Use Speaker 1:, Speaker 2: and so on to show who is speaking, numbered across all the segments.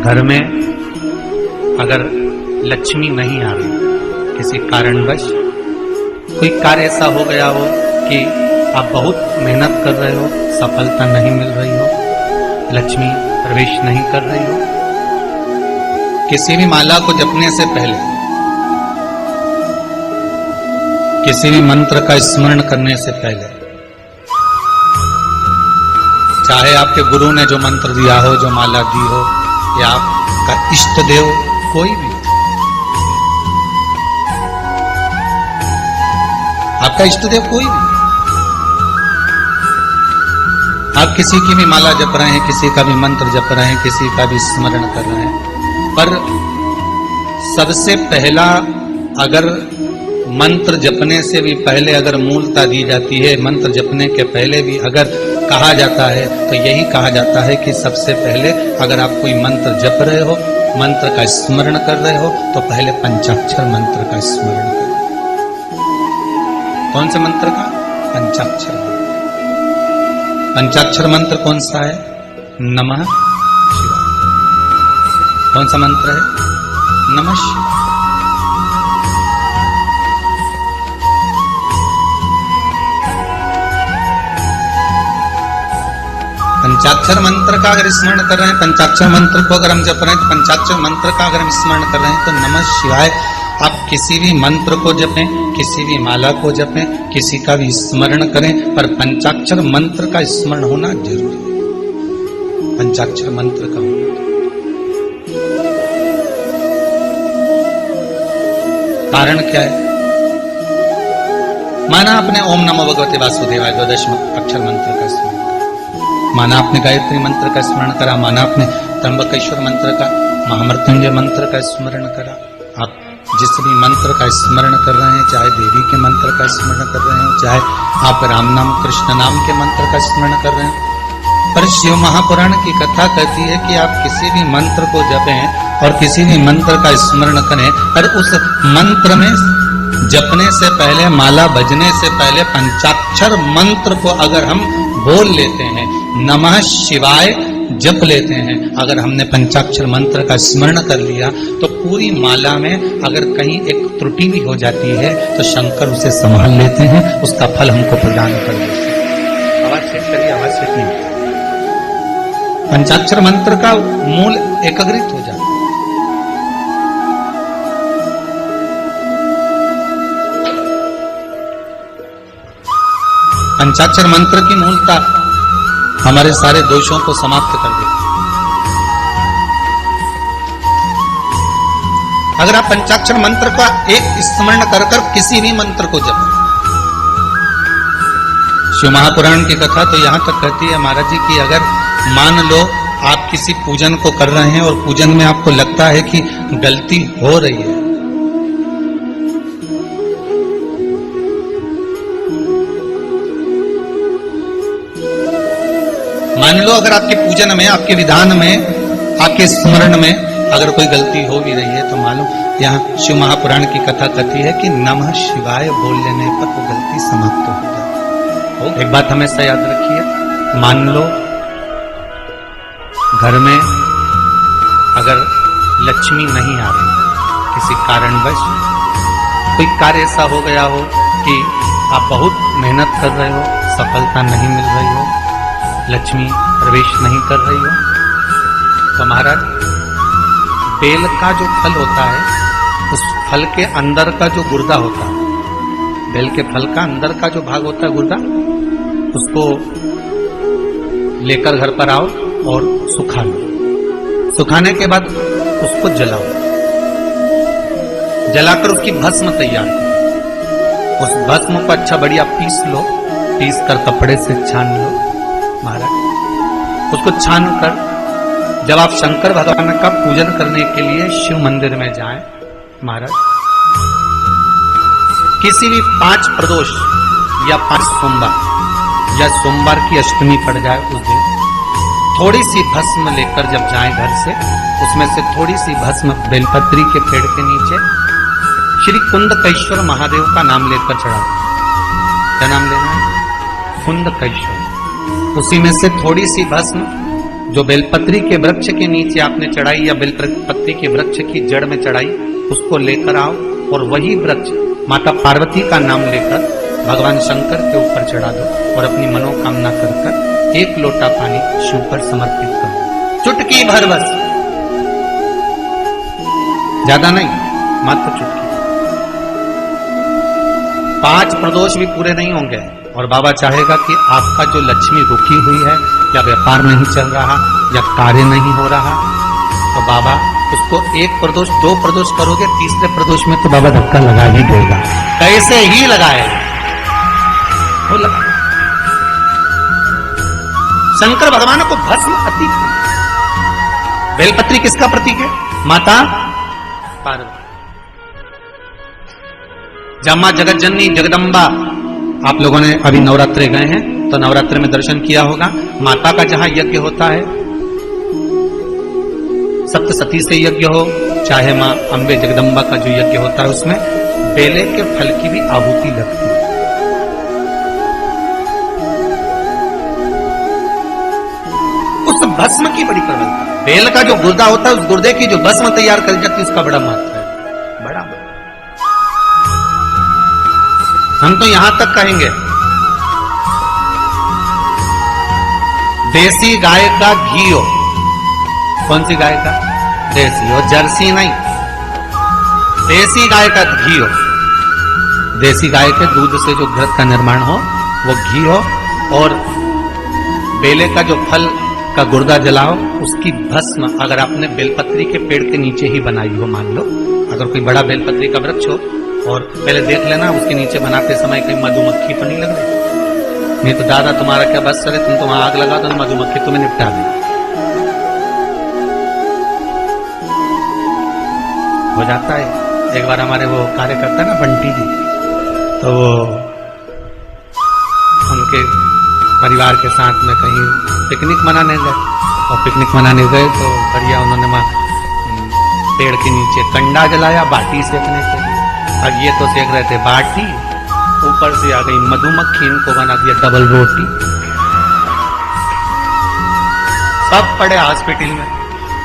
Speaker 1: घर में अगर लक्ष्मी नहीं आ रही, किसी कारणवश कोई कार्य ऐसा हो गया हो कि आप बहुत मेहनत कर रहे हो, सफलता नहीं मिल रही हो, लक्ष्मी प्रवेश नहीं कर रही हो, किसी भी माला को जपने से पहले, किसी भी मंत्र का स्मरण करने से पहले, चाहे आपके गुरु ने जो मंत्र दिया हो, जो माला दी हो, या आपका इष्ट देव कोई भी, आपका इष्ट देव कोई भी, आप किसी की भी माला जप रहे हैं, किसी का भी मंत्र जप रहे हैं, किसी का भी स्मरण कर रहे हैं, पर सबसे पहला अगर मंत्र जपने से भी पहले अगर मूलता दी जाती है, मंत्र जपने के पहले भी अगर कहा जाता है, तो यही कहा जाता है कि सबसे पहले अगर आप कोई मंत्र जप रहे हो, मंत्र का स्मरण कर रहे हो, तो पहले पंचाक्षर मंत्र का स्मरण करें। कौन से मंत्र का? पंचाक्षर मंत्र। पंचाक्षर मंत्र कौन सा है? नमः शिवाय। कौन सा मंत्र है? नमः शिवाय। पंचाक्षर मंत्र का अगर स्मरण कर रहे हैं, पंचाक्षर मंत्र को अगर हम जप रहे हैं, तो पंचाक्षर मंत्र का अगर हम स्मरण कर रहे हैं, तो नमः शिवाय। आप किसी भी मंत्र को जपें, किसी भी माला को जपें, किसी का भी स्मरण करें, पर पंचाक्षर मंत्र का स्मरण होना जरूरी है। पंचाक्षर मंत्र का होना, कारण क्या है? माना आपने ओम नमो भगवते वासुदेवाय द्वादश अक्षर मंत्र का स्मरण, माना आपने गायत्री मंत्र का स्मरण करा, माना आपने त्र्यंबकेश्वर मंत्र का, महामृत्युंजय मंत्र का स्मरण करा। आप जिस भी मंत्र का स्मरण कर रहे हैं, चाहे देवी के मंत्र का स्मरण कर रहे हो, चाहे आप राम नाम कृष्ण नाम के मंत्र का स्मरण कर रहे हैं, पर शिव महापुराण की कथा कहती है कि आप किसी भी मंत्र को जपें और किसी भी मंत्र का स्मरण करें, पर उस मंत्र में जपने से पहले, माला बजने से पहले पंचाक्षर मंत्र को अगर हम बोल लेते हैं, नमः शिवाय जप लेते हैं, अगर हमने पंचाक्षर मंत्र का स्मरण कर लिया, तो पूरी माला में अगर कहीं एक त्रुटि भी हो जाती है, तो शंकर उसे संभाल लेते हैं, उसका फल हमको प्रदान कर देते हैं। आवाज चेक करिए, आवाज चेक नहीं। पंचाक्षर मंत्र का मूल एकाग्रित हो जाता है। पंचाक्षर मंत्र की मूलता हमारे सारे दोषों को समाप्त कर देती है। अगर आप पंचाक्षर मंत्र का एक स्मरण कर किसी भी मंत्र को जपें, शिव महापुराण की कथा तो यहां तक कहती है महाराज जी कि अगर मान लो आप किसी पूजन को कर रहे हैं और पूजन में आपको लगता है कि गलती हो रही है, मान लो अगर आपके पूजन में, आपके विधान में, आपके स्मरण में अगर कोई गलती हो भी रही है, तो मालूम यहाँ शिव महापुराण की कथा कहती है कि नमः शिवाय बोल लेने पर वो गलती समाप्त हो जाती है। एक बात हमेशा याद रखिए, मान लो घर में अगर लक्ष्मी नहीं आ रही, किसी कारणवश कोई कार्य ऐसा हो गया हो कि आप बहुत मेहनत कर रहे हो, सफलता नहीं मिल रही हो, लक्ष्मी प्रवेश नहीं कर रही हो, तो महाराज बेल का जो फल होता है, उस फल के अंदर का जो गुर्दा होता है, बेल के फल का अंदर का जो भाग होता है गुर्दा, उसको लेकर घर पर आओ और सुखा लो। सुखाने के बाद उसको जलाओ, जलाकर उसकी भस्म तैयार करो। उस भस्म को अच्छा बढ़िया पीस लो, पीस कर कपड़े से छान लो महाराज। उसको छान कर जब आप शंकर भगवान का पूजन करने के लिए शिव मंदिर में जाएं महाराज, किसी भी 5 प्रदोष या 5 सोमवार या सोमवार की अष्टमी पड़ जाए उस दिन, थोड़ी सी भस्म लेकर जब जाएं घर से, उसमें से थोड़ी सी भस्म बेलपत्री के पेड़ के नीचे श्री कुंदकेश्वर महादेव का नाम लेकर चढ़ाओ। क्या नाम लेना है? कुंदकेश्वर। उसी में से थोड़ी सी भस्म जो बेलपत्री के वृक्ष के नीचे आपने चढ़ाई या बेलपत्री के वृक्ष की जड़ में चढ़ाई, उसको लेकर आओ और वही वृक्ष माता पार्वती का नाम लेकर भगवान शंकर के ऊपर चढ़ा दो और अपनी मनोकामना कर एक लोटा पानी शिव पर समर्पित करो। चुटकी भर बस, ज्यादा नहीं, मात्र चुटकी। 5 प्रदोष भी पूरे नहीं होंगे और बाबा चाहेगा कि आपका जो लक्ष्मी रुकी हुई है या व्यापार नहीं चल रहा या कार्य नहीं हो रहा, तो बाबा उसको 1 प्रदोष 2 प्रदोष करोगे, तीसरे प्रदोष में तो बाबा धक्का लगा ही देगा। कैसे ही लगाएगा वो लगा। शंकर भगवान को भस्म अति प्रिय। बेलपत्री किसका प्रतीक है? माता पार्वती। जब मां जगत जननी जगदम्बा, आप लोगों ने अभी नवरात्रे गए हैं तो नवरात्रे में दर्शन किया होगा, माता का जहां यज्ञ होता है, सप्तसती से यज्ञ हो चाहे मां अंबे जगदम्बा का जो यज्ञ होता है, उसमें बेले के फल की भी आहुति लगती है। उस भस्म की बड़ी प्रबलता। बेल का जो गुर्दा होता है, उस गुर्दे की जो भस्म तैयार कर जाती है, उसका बड़ा महत्व है, बड़ा। हम तो यहां तक कहेंगे, देसी गाय का घी हो। कौन सी गाय का? देसी हो, जर्सी नहीं। देसी गाय का घी हो, देसी गाय के दूध से जो घृत का निर्माण हो वो घी हो, और बेले का जो फल का गुर्दा जलाओ, उसकी भस्म अगर आपने बेलपत्री के पेड़ के नीचे ही बनाई हो, मान लो अगर कोई बड़ा बेलपत्री का वृक्ष हो, और पहले देख लेना उसके नीचे बनाते समय कहीं मधुमक्खी तो नहीं लग रही, नहीं तो दादा तुम्हारा क्या बस चले, तुम तो वहां आग लगा दो, मधुमक्खी तुम्हें निपटा दे। हो जाता है। एक बार हमारे वो कार्यकर्ता ना बंटी जी, तो वो उनके परिवार के साथ में कहीं पिकनिक मनाने गए, और पिकनिक मनाने गए तो बढ़िया उन्होंने वहां पेड़ के नीचे कंडा जलाया बाटी सेकने के लिए। अब ये तो सेक रहे थे बाटी, ऊपर से आ गई मधुमक्खी, इनको बना दिया डबल रोटी। सब पड़े हॉस्पिटल में।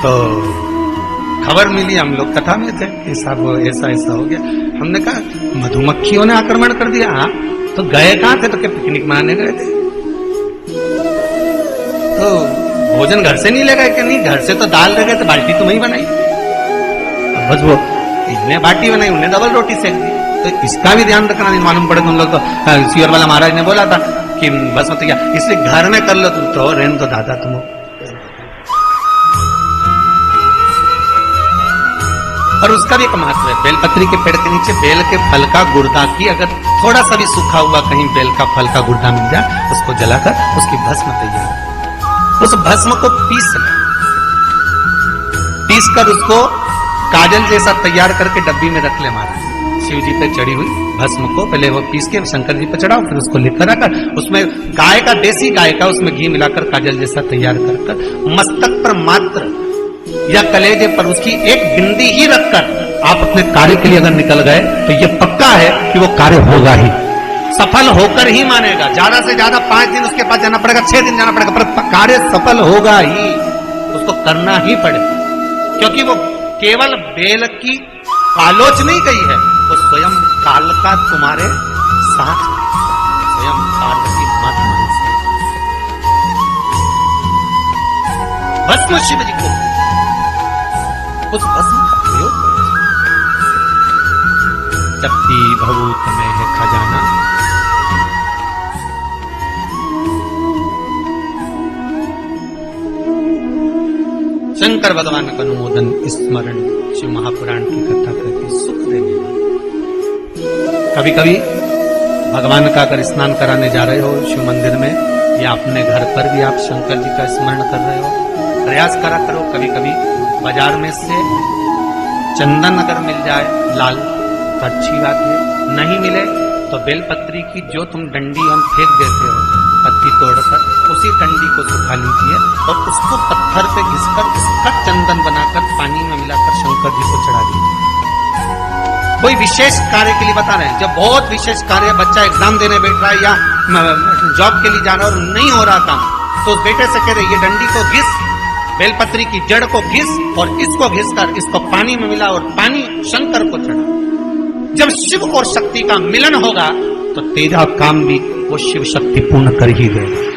Speaker 1: तो खबर मिली, हम लोग कथा में थे कि साहब ऐसा ऐसा हो गया। हमने कहा मधुमक्खियों ने आक्रमण कर दिया। हाँ, तो गए कहां थे? तो क्या पिकनिक मनाने गए थे? तो भोजन घर से नहीं ले गए? कि नहीं, घर से तो दाल ले गए थे, बाल्टी तो वही बनाई। बस वो इन्हें बाटी बनाई, उन्हें डबल रोटी सेक दी। तो इसका भी ध्यान रखना नहीं मालूम पड़े। तुम लोग तो सीवर वाला महाराज ने बोला था कि बस मत क्या, इसलिए घर में कर लो तुम तो, रहने तो दादा तुम। और उसका भी एक महत्व है। बेलपत्री के पेड़ के नीचे बेल के फल का गुर्दा की, अगर थोड़ा सा भी सूखा हुआ कहीं बेल का फल का गुर्दा मिल जाए, उसको जलाकर उसकी भस्म तैयार। उस भस्म को पीस कर उसको काजल जैसा तैयार करके डब्बी में रख ले महाराज। शिव जी पे चढ़ी हुई भस्म को पहले वो पीस के शंकर जी पे चढ़ाओ, फिर उसको लेकर आकर उसमें गाय का, देसी गाय का उसमें घी मिलाकर काजल जैसा तैयार कर मस्तक पर मात्र या कलेजे पर उसकी एक बिंदी ही रखकर आप अपने कार्य के लिए अगर निकल गए तो ये पक्का है कि वो कार्य होगा ही, सफल होकर ही मानेगा। ज्यादा से ज्यादा 5 दिन उसके पास जाना पड़ेगा, 6 दिन जाना पड़ेगा, पर कार्य सफल होगा ही, उसको करना ही पड़ेगा। क्योंकि वो केवल बेल की आलोच नहीं गई है, वो स्वयं काल का तुम्हारे साथ, स्वयं पार्वती माता से भस्म शिव जी को, उस भस्म का प्रयोग करो। शक्ति भभूत में है खजाना, शंकर भगवान का अनुमोदन स्मरण शिव महापुराण की कथा करके सुख देने वाला। कभी कभी भगवान का अगर स्नान कराने जा रहे हो शिव मंदिर में, या अपने घर पर भी आप शंकर जी का स्मरण कर रहे हो, प्रयास करा करो। कभी कभी बाजार में से चंदन अगर मिल जाए लाल तो अच्छी बात है, नहीं मिले तो बेलपत्री की जो तुम डंडी हम फेंक देते हो पत्ती तोड़कर, उसी डंडी को सुखा लीजिए और उसको पत्थर पे घिसकर उसका चंदन बनाकर पानी में मिलाकर शंकर जी को चढ़ा दीजिए। कोई विशेष कार्य के लिए बता रहे हैं, जब बहुत विशेष कार्य, बच्चा एग्जाम देने बैठ रहा है या जॉब के लिए जा रहा है और नहीं हो रहा काम, तो उस बेटे से कह रहे ये डंडी को घिस, बेलपत्री की जड़ को घिस और इसको घिसकर इसको पानी में मिला और पानी शंकर को चढ़ा। जब शिव और शक्ति का मिलन होगा तो तेरा काम भी वो शिव शक्ति पूर्ण कर ही देगा।